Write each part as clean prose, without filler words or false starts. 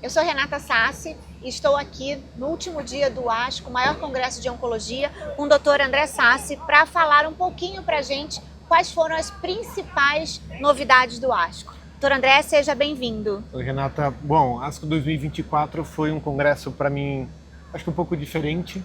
Eu sou Renata Sassi e estou aqui no último dia do ASCO, o maior congresso de oncologia, com o Dr. André Sassi, para falar um pouquinho para a gente quais foram as principais novidades do ASCO. Dr. André, seja bem-vindo. Oi, Renata. Bom, ASCO 2024 foi um congresso para mim, acho que um pouco diferente.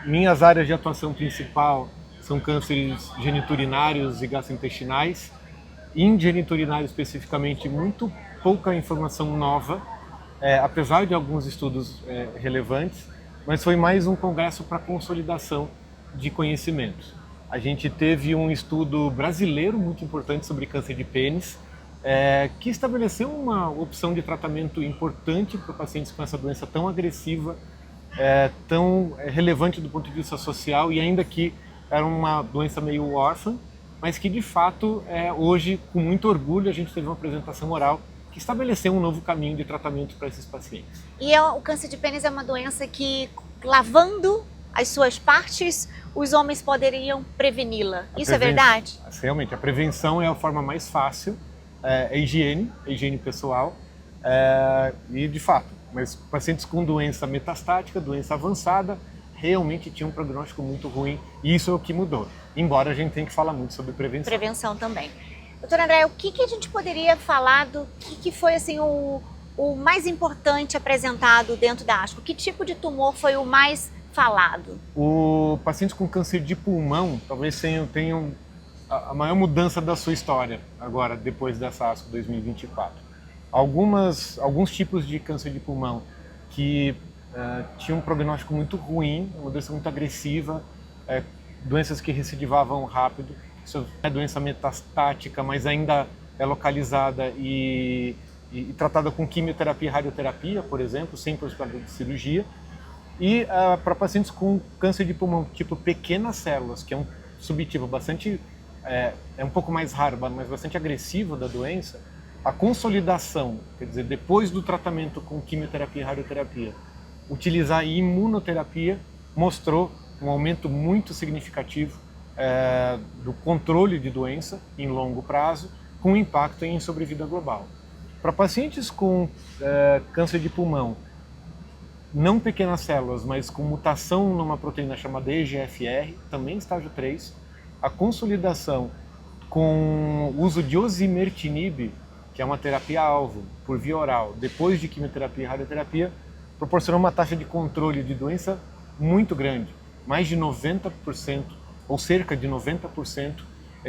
Minhas áreas de atuação principal são cânceres geniturinários e gastrointestinais. Em geniturinário especificamente, muito pouca informação nova, apesar de alguns estudos relevantes, mas foi mais um congresso para consolidação de conhecimentos. A gente teve um estudo brasileiro muito importante sobre câncer de pênis, que estabeleceu uma opção de tratamento importante para pacientes com essa doença tão agressiva, tão relevante do ponto de vista social, e ainda que era uma doença meio órfã, mas que de fato hoje, com muito orgulho, a gente teve uma apresentação oral que estabeleceu um novo caminho de tratamento para esses pacientes. E o câncer de pênis é uma doença que, lavando as suas partes, os homens poderiam preveni-la. Isso é verdade? Realmente, a prevenção é a forma mais fácil, a higiene pessoal, e de fato, mas pacientes com doença metastática, doença avançada, realmente tinham um prognóstico muito ruim, e isso é o que mudou. Embora a gente tenha que falar muito sobre prevenção. Prevenção também. Doutor André, o que a gente poderia falar do que foi assim, o mais importante apresentado dentro da ASCO? Que tipo de tumor foi o mais falado? O paciente com câncer de pulmão talvez tenham a maior mudança da sua história agora, depois dessa ASCO 2024. Alguns tipos de câncer de pulmão que tinham um prognóstico muito ruim, uma doença muito agressiva, doenças que recidivavam rápido. Isso é doença metastática, mas ainda é localizada e tratada com quimioterapia e radioterapia, por exemplo, sem possibilidade de cirurgia. E para pacientes com câncer de pulmão tipo pequenas células, que é um subtipo bastante, é um pouco mais raro, mas bastante agressivo da doença, a consolidação, quer dizer, depois do tratamento com quimioterapia e radioterapia, utilizar imunoterapia mostrou um aumento muito significativo do controle de doença em longo prazo, com impacto em sobrevida global. Para pacientes com câncer de pulmão, não pequenas células, mas com mutação numa proteína chamada EGFR, também estágio 3, a consolidação com o uso de osimertinib, que é uma terapia-alvo por via oral, depois de quimioterapia e radioterapia, proporcionou uma taxa de controle de doença muito grande, mais de 90%, ou cerca de 90%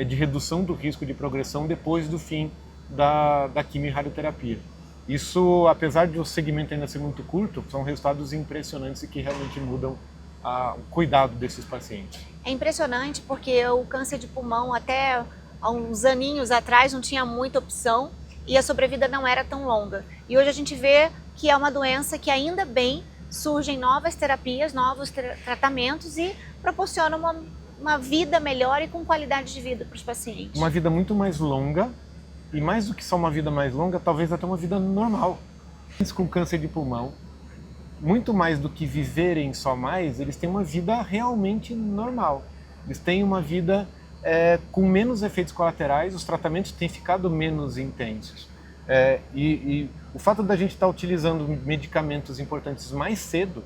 de redução do risco de progressão depois do fim da quimio e radioterapia. Isso, apesar de o segmento ainda ser muito curto, são resultados impressionantes e que realmente mudam o cuidado desses pacientes. É impressionante porque o câncer de pulmão até há uns aninhos atrás não tinha muita opção e a sobrevida não era tão longa. E hoje a gente vê que é uma doença que ainda bem surgem novas terapias, novos tratamentos e proporcionam uma vida melhor e com qualidade de vida para os pacientes. Uma vida muito mais longa, e mais do que só uma vida mais longa, talvez até uma vida normal. Pacientes com câncer de pulmão, muito mais do que viverem só mais, eles têm uma vida realmente normal. Eles têm uma vida com menos efeitos colaterais, os tratamentos têm ficado menos intensos. E o fato da gente estar utilizando medicamentos importantes mais cedo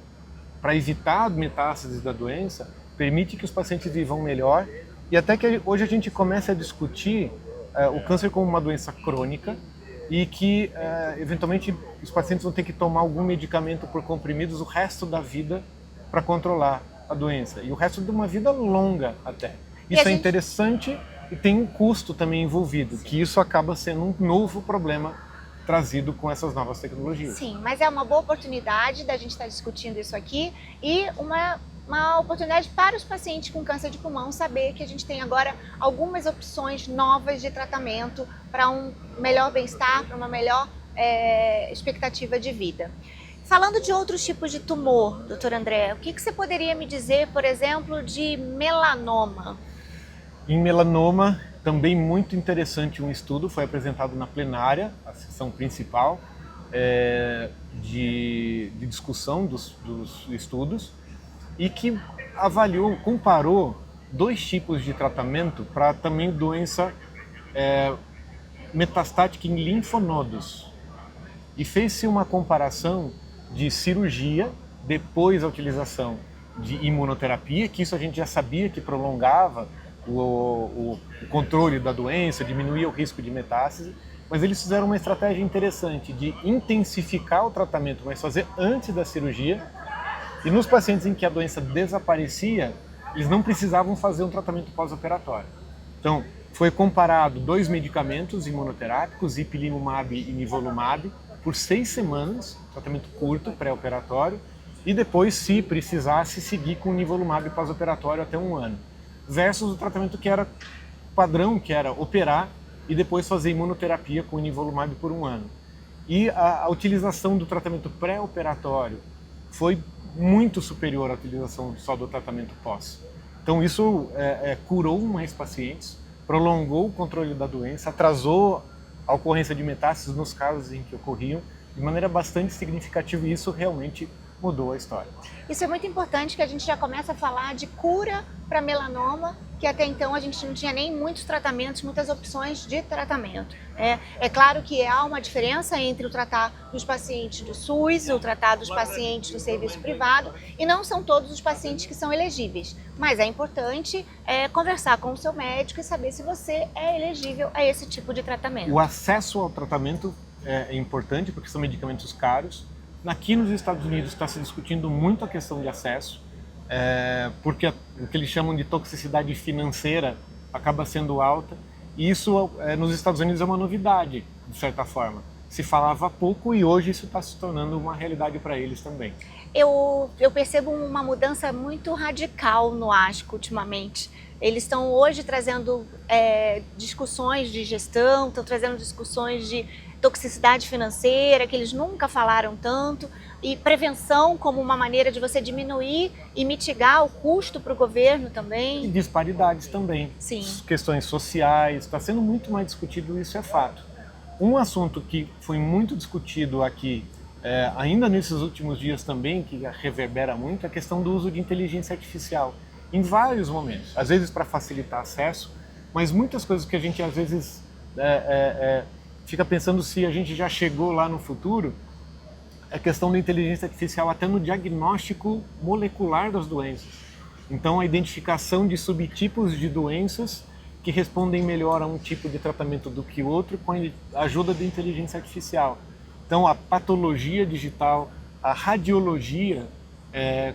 para evitar metástases da doença permite que os pacientes vivam melhor, e até que hoje a gente começa a discutir o câncer como uma doença crônica e que eventualmente os pacientes vão ter que tomar algum medicamento por comprimidos o resto da vida para controlar a doença, e o resto de uma vida longa até. Isso é interessante e tem um custo também envolvido, que isso acaba sendo um novo problema trazido com essas novas tecnologias. Sim, mas é uma boa oportunidade da gente estar discutindo isso aqui e uma oportunidade para os pacientes com câncer de pulmão saber que a gente tem agora algumas opções novas de tratamento para um melhor bem-estar, para uma melhor expectativa de vida. Falando de outros tipos de tumor, doutor André, o que você poderia me dizer, por exemplo, de melanoma? Em melanoma, também muito interessante um estudo, foi apresentado na plenária, a sessão principal de discussão dos estudos, e que comparou dois tipos de tratamento para também doença metastática em linfonodos. e fez-se uma comparação de cirurgia depois da utilização de imunoterapia, que isso a gente já sabia que prolongava o controle da doença, diminuía o risco de metástase, mas eles fizeram uma estratégia interessante de intensificar o tratamento, mas fazer antes da cirurgia, e nos pacientes em que a doença desaparecia, eles não precisavam fazer um tratamento pós-operatório. Então, foi comparado 2 medicamentos imunoterápicos, ipilimumab e nivolumab, por 6 semanas, tratamento curto, pré-operatório, e depois, se precisasse, seguir com o nivolumab pós-operatório até 1 ano, versus o tratamento que era padrão, que era operar e depois fazer imunoterapia com o nivolumab por 1 ano. E a utilização do tratamento pré-operatório foi muito superior à utilização só do tratamento pós. Então isso curou mais pacientes, prolongou o controle da doença, atrasou a ocorrência de metástases nos casos em que ocorriam de maneira bastante significativa, e isso realmente mudou a história. Isso é muito importante, que a gente já começa a falar de cura para melanoma, que até então a gente não tinha nem muitos tratamentos, muitas opções de tratamento. É claro que há uma diferença entre o tratar dos pacientes do SUS, o tratar dos pacientes do serviço privado, e não são todos os pacientes que são elegíveis. Mas é importante conversar com o seu médico e saber se você é elegível a esse tipo de tratamento. O acesso ao tratamento é importante, porque são medicamentos caros. Aqui nos Estados Unidos está se discutindo muito a questão de acesso, porque o que eles chamam de toxicidade financeira acaba sendo alta, e isso nos Estados Unidos é uma novidade, de certa forma. Se falava pouco e hoje isso está se tornando uma realidade para eles também. Eu percebo uma mudança muito radical no ASCO ultimamente. Eles estão hoje trazendo discussões de gestão, estão trazendo discussões de toxicidade financeira, que eles nunca falaram tanto, e prevenção como uma maneira de você diminuir e mitigar o custo para o governo também. E disparidades também. Sim. Questões sociais, está sendo muito mais discutido, isso é fato. Um assunto que foi muito discutido aqui, ainda nesses últimos dias também, que reverbera muito, é a questão do uso de inteligência artificial, em vários momentos. Às vezes para facilitar acesso, mas muitas coisas que a gente às vezes fica pensando se a gente já chegou lá no futuro, a questão da inteligência artificial até no diagnóstico molecular das doenças. Então, a identificação de subtipos de doenças que respondem melhor a um tipo de tratamento do que outro com a ajuda da inteligência artificial. Então, a patologia digital, a radiologia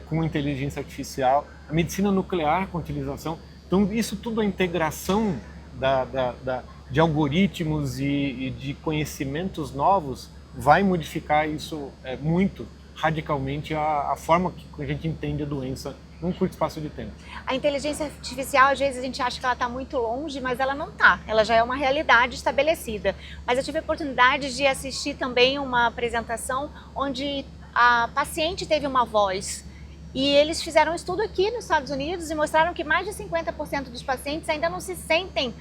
com inteligência artificial, a medicina nuclear com utilização. Então, isso tudo, a integração de algoritmos e de conhecimentos novos vai modificar isso muito radicalmente a forma que a gente entende a doença num curto espaço de tempo. A inteligência artificial, às vezes a gente acha que ela está muito longe, mas ela não está. Ela já é uma realidade estabelecida. Mas eu tive a oportunidade de assistir também uma apresentação onde a paciente teve uma voz. E eles fizeram um estudo aqui nos Estados Unidos e mostraram que mais de 50% dos pacientes ainda não se sentem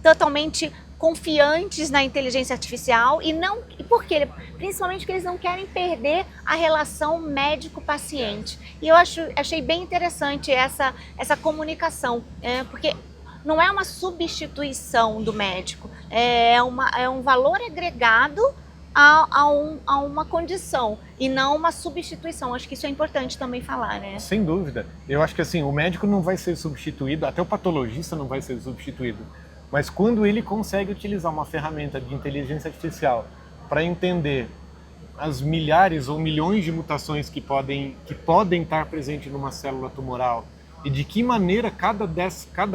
totalmente confiantes na inteligência artificial, e por quê? Principalmente porque eles não querem perder a relação médico-paciente. E eu achei bem interessante essa comunicação, porque não é uma substituição do médico, é um valor agregado a uma condição e não uma substituição. Acho que isso é importante também falar, né? Sem dúvida. Eu acho que assim, o médico não vai ser substituído, até o patologista não vai ser substituído. Mas quando ele consegue utilizar uma ferramenta de inteligência artificial para entender as milhares ou milhões de mutações que podem estar presentes numa célula tumoral e de que maneira cada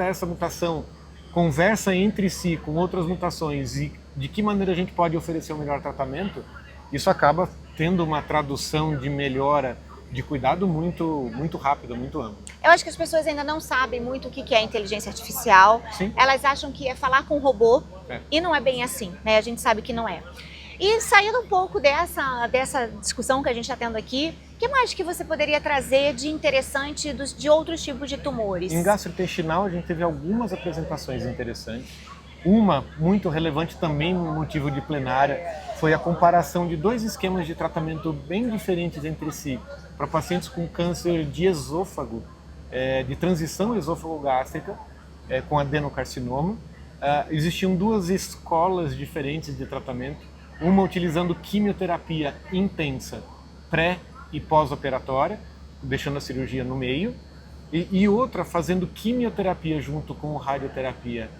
essa mutação conversa entre si com outras mutações e de que maneira a gente pode oferecer o melhor tratamento, isso acaba tendo uma tradução de melhora de cuidado muito rápida, muito ampla. Eu acho que as pessoas ainda não sabem muito o que é inteligência artificial. Sim. Elas acham que é falar com um robô e não é bem assim, né? A gente sabe que não é. E saindo um pouco dessa discussão que a gente está tendo aqui, o que mais que você poderia trazer de interessante de outros tipos de tumores? Em gastrointestinal a gente teve algumas apresentações interessantes. Uma muito relevante também no motivo de plenária foi a comparação de 2 esquemas de tratamento bem diferentes entre si para pacientes com câncer de esôfago, de transição esôfago-gástrica, com adenocarcinoma. Existiam 2 escolas diferentes de tratamento. uma utilizando quimioterapia intensa pré e pós-operatória, deixando a cirurgia no meio, e outra fazendo quimioterapia junto com radioterapia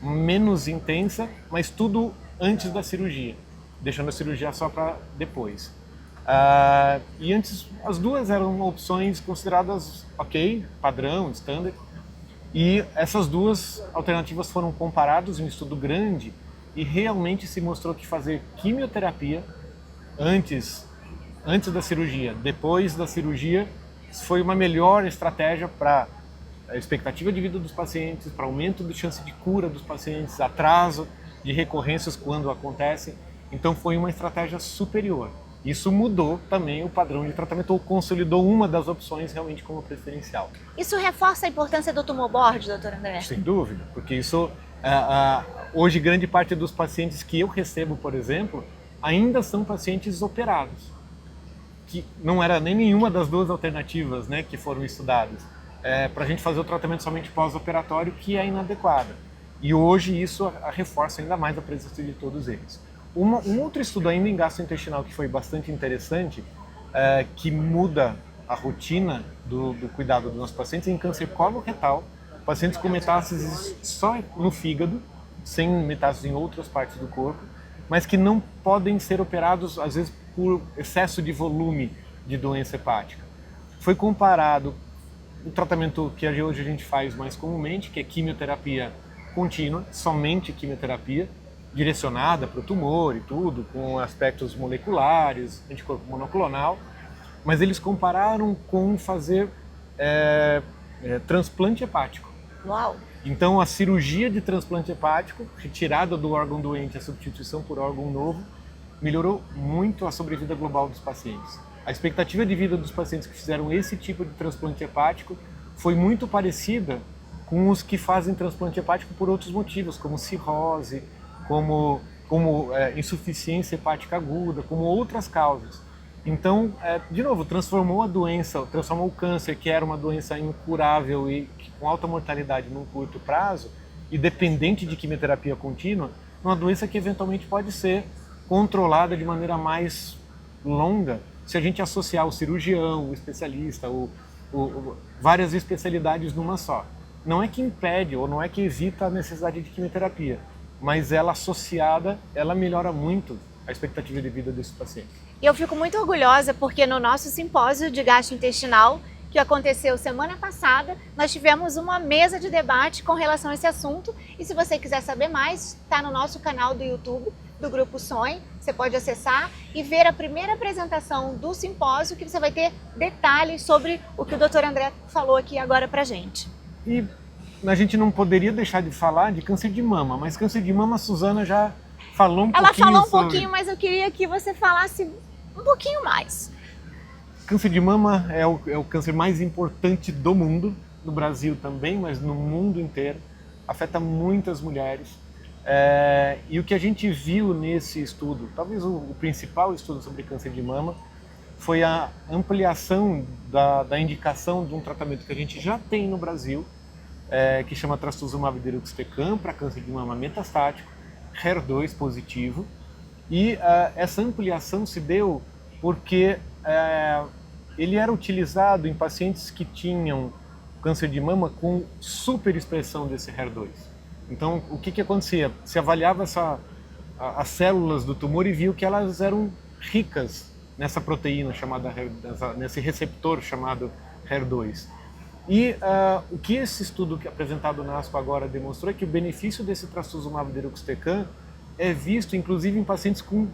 menos intensa, mas tudo antes da cirurgia, deixando a cirurgia só para depois. E antes as duas eram opções consideradas ok, padrão, standard, e essas duas alternativas foram comparadas em um estudo grande e realmente se mostrou que fazer quimioterapia antes da cirurgia, depois da cirurgia, foi uma melhor estratégia para a expectativa de vida dos pacientes, para aumento de chance de cura dos pacientes, atraso de recorrências quando acontecem. Então foi uma estratégia superior. Isso mudou também o padrão de tratamento ou consolidou uma das opções realmente como preferencial. Isso reforça a importância do tumor board, doutor André? Sem dúvida, porque isso, hoje grande parte dos pacientes que eu recebo, por exemplo, ainda são pacientes operados, que não era nem nenhuma das duas alternativas, né, que foram estudadas, para a gente fazer o tratamento somente pós-operatório, que é inadequado. E hoje isso reforça ainda mais a presença de todos eles. Um outro estudo ainda em gastrointestinal que foi bastante interessante, que muda a rotina do cuidado dos nossos pacientes em câncer coloretal, pacientes com metástases só no fígado, sem metástases em outras partes do corpo, mas que não podem ser operados, às vezes, por excesso de volume de doença hepática. Foi comparado o tratamento que hoje a gente faz mais comumente, que é quimioterapia contínua, somente quimioterapia, direcionada para o tumor e tudo, com aspectos moleculares, anticorpo monoclonal, mas eles compararam com fazer transplante hepático. Uau! Então a cirurgia de transplante hepático, retirada do órgão doente, a substituição por órgão novo, melhorou muito a sobrevida global dos pacientes. A expectativa de vida dos pacientes que fizeram esse tipo de transplante hepático foi muito parecida com os que fazem transplante hepático por outros motivos, como cirrose, como insuficiência hepática aguda, como outras causas. Então, de novo, transformou a doença, transformou o câncer, que era uma doença incurável e com alta mortalidade num curto prazo, e dependente de quimioterapia contínua, numa doença que eventualmente pode ser controlada de maneira mais longa, se a gente associar o cirurgião, o especialista, várias especialidades numa só. Não é que impede ou não é que evita a necessidade de quimioterapia, mas ela associada, ela melhora muito a expectativa de vida desses pacientes. E eu fico muito orgulhosa porque no nosso simpósio de gastrointestinal, que aconteceu semana passada, nós tivemos uma mesa de debate com relação a esse assunto. E se você quiser saber mais, está no nosso canal do YouTube, do Grupo Sonho. Você pode acessar e ver a primeira apresentação do simpósio, que você vai ter detalhes sobre o que o Dr. André falou aqui agora pra gente. E a gente não poderia deixar de falar de câncer de mama, mas câncer de mama a Suzana já falou um pouquinho. Ela falou um pouquinho, mas eu queria que você falasse um pouquinho mais. Câncer de mama é o câncer mais importante do mundo, no Brasil também, mas no mundo inteiro. Afeta muitas mulheres. E o que a gente viu nesse estudo, talvez o principal estudo sobre câncer de mama, foi a ampliação da indicação de um tratamento que a gente já tem no Brasil, que chama trastuzumab deruxtecan, para câncer de mama metastático, HER2 positivo. E essa ampliação se deu porque ele era utilizado em pacientes que tinham câncer de mama com superexpressão desse HER2. Então, o que acontecia? Se avaliava as células do tumor e viu que elas eram ricas nessa proteína chamada nesse receptor chamado HER2. E o que esse estudo apresentado na ASCO agora demonstrou é que o benefício desse trastuzumab deruxtecan é visto inclusive em pacientes com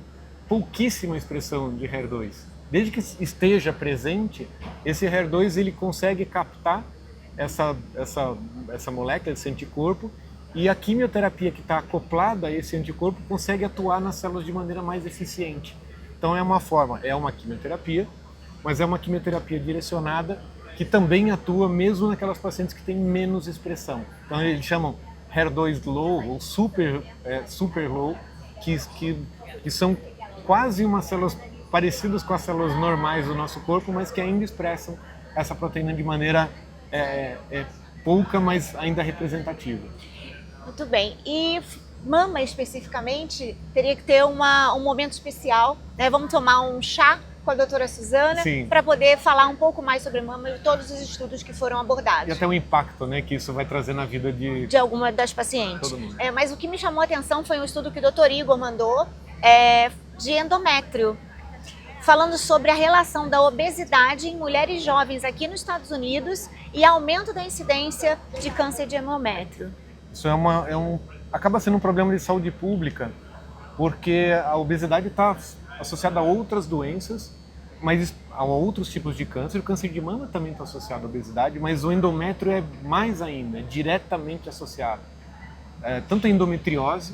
pouquíssima expressão de HER2. Desde que esteja presente, esse HER2 ele consegue captar essa molécula, esse anticorpo, e a quimioterapia que está acoplada a esse anticorpo consegue atuar nas células de maneira mais eficiente. Então é uma quimioterapia, mas é uma quimioterapia direcionada que também atua mesmo naquelas pacientes que têm menos expressão. Então eles chamam HER2 low ou super low, que são quase umas células parecidas com as células normais do nosso corpo, mas que ainda expressam essa proteína de maneira pouca, mas ainda representativa. Muito bem. E Mama especificamente, teria que ter um momento especial, né? Vamos tomar um chá com a doutora Suzana para poder falar um pouco mais sobre mama e todos os estudos que foram abordados. E até o impacto, né, que isso vai trazer na vida de alguma das pacientes. Todo mundo. Mas o que me chamou a atenção foi um estudo que o Dr. Igor mandou de endométrio, falando sobre a relação da obesidade em mulheres jovens aqui nos Estados Unidos e aumento da incidência de câncer de endométrio. Isso acaba sendo um problema de saúde pública, porque a obesidade está associada a outras doenças, mas a outros tipos de câncer. O câncer de mama também está associado à obesidade, mas o endométrio é mais ainda, é diretamente associado. Tanto a endometriose,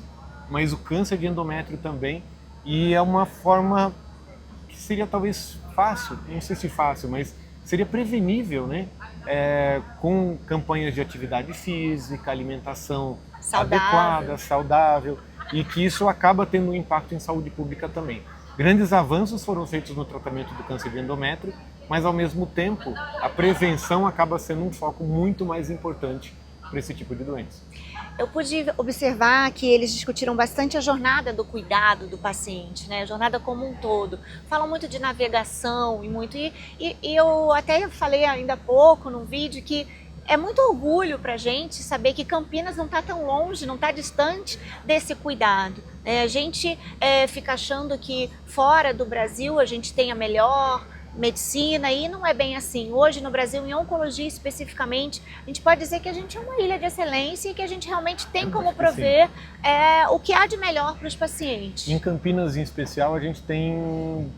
mas o câncer de endométrio também, e é uma forma que seria talvez fácil, não sei se fácil, mas seria prevenível, né? Com campanhas de atividade física, alimentação adequada, saudável, e que isso acaba tendo um impacto em saúde pública também. Grandes avanços foram feitos no tratamento do câncer de endométrio, mas ao mesmo tempo a prevenção acaba sendo um foco muito mais importante para esse tipo de doença. Eu pude observar que eles discutiram bastante a jornada do cuidado do paciente, né? A jornada como um todo. Falam muito de navegação e eu até falei ainda há pouco num vídeo que é muito orgulho para a gente saber que Campinas não está tão longe, não está distante desse cuidado. A gente fica achando que fora do Brasil a gente tem a melhor medicina e não é bem assim. Hoje no Brasil, em oncologia especificamente, a gente pode dizer que a gente é uma ilha de excelência e que a gente realmente tem como prover o que há de melhor para os pacientes. Em Campinas, em especial, a gente tem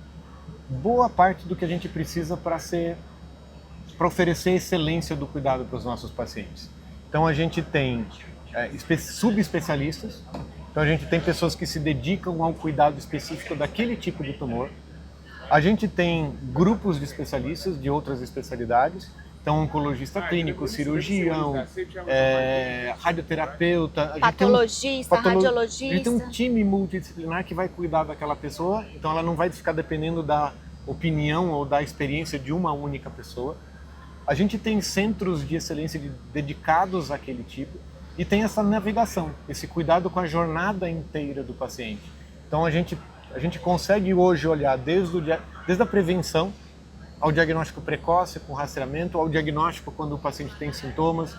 boa parte do que a gente precisa para oferecer excelência do cuidado para os nossos pacientes. Então a gente tem subespecialistas, então a gente tem pessoas que se dedicam ao cuidado específico daquele tipo de tumor. A gente tem grupos de especialistas de outras especialidades, então oncologista clínico, cirurgião, radioterapeuta, patologista, radiologista. A gente tem um time multidisciplinar que vai cuidar daquela pessoa, então ela não vai ficar dependendo da opinião ou da experiência de uma única pessoa. A gente tem centros de excelência dedicados àquele tipo e tem essa navegação, esse cuidado com a jornada inteira do paciente. Então a gente consegue hoje olhar desde a prevenção ao diagnóstico precoce com rastreamento, ao diagnóstico quando o paciente tem sintomas,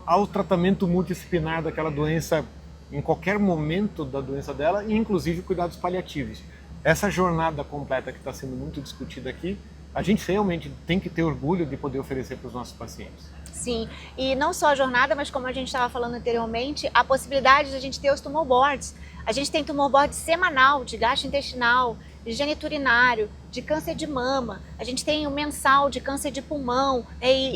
ao tratamento multidisciplinar daquela doença em qualquer momento da doença dela e inclusive cuidados paliativos. Essa jornada completa que está sendo muito discutida aqui, a gente realmente tem que ter orgulho de poder oferecer para os nossos pacientes. Sim, e não só a jornada, mas como a gente estava falando anteriormente, a possibilidade de a gente ter os tumor boards. A gente tem tumor board semanal de gastrointestinal, de geniturinário, de câncer de mama, a gente tem o mensal de câncer de pulmão,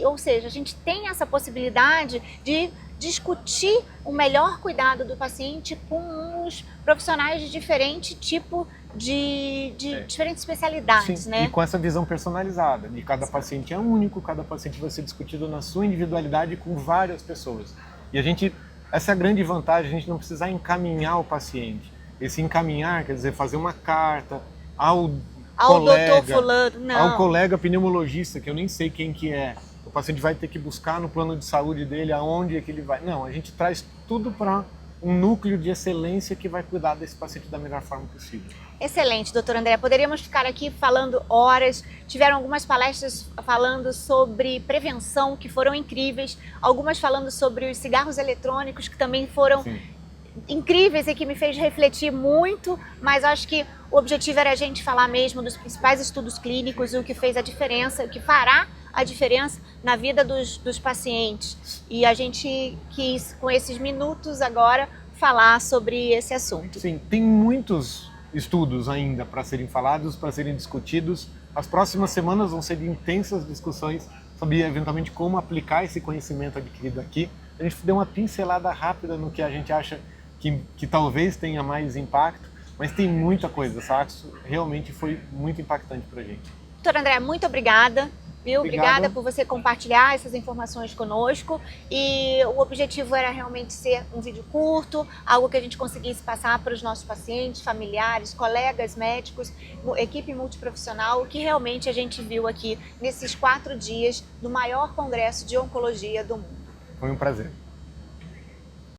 ou seja, a gente tem essa possibilidade de discutir o melhor cuidado do paciente com os profissionais de diferente tipo de diferentes especialidades. Sim, né? E com essa visão personalizada, de cada paciente é único, cada paciente vai ser discutido na sua individualidade com várias pessoas. E essa é a grande vantagem, a gente não precisar encaminhar o paciente. Esse encaminhar quer dizer fazer uma carta ao doutor fulano, não. Ao colega pneumologista, que eu nem sei quem que é. O paciente vai ter que buscar no plano de saúde dele aonde é que ele vai. Não, a gente traz tudo para um núcleo de excelência que vai cuidar desse paciente da melhor forma possível. Excelente, doutor André. Poderíamos ficar aqui falando horas. Tiveram algumas palestras falando sobre prevenção que foram incríveis. Algumas falando sobre os cigarros eletrônicos que também foram incríveis e que me fez refletir muito. Mas acho que o objetivo era a gente falar mesmo dos principais estudos clínicos, o que fez a diferença, o que fará a diferença na vida dos pacientes. E a gente quis, com esses minutos agora, falar sobre esse assunto. Sim, tem muitos estudos ainda para serem falados, para serem discutidos. As próximas semanas vão ser de intensas discussões sobre, eventualmente, como aplicar esse conhecimento adquirido aqui. A gente deu uma pincelada rápida no que a gente acha que talvez tenha mais impacto, mas tem muita coisa, sabe? Isso realmente foi muito impactante para a gente. Doutor André, muito obrigada. Obrigada Obrigado. por você compartilhar essas informações conosco, e o objetivo era realmente ser um vídeo curto, algo que a gente conseguisse passar para os nossos pacientes, familiares, colegas médicos, equipe multiprofissional, o que realmente a gente viu aqui nesses 4 dias do maior congresso de oncologia do mundo. Foi um prazer.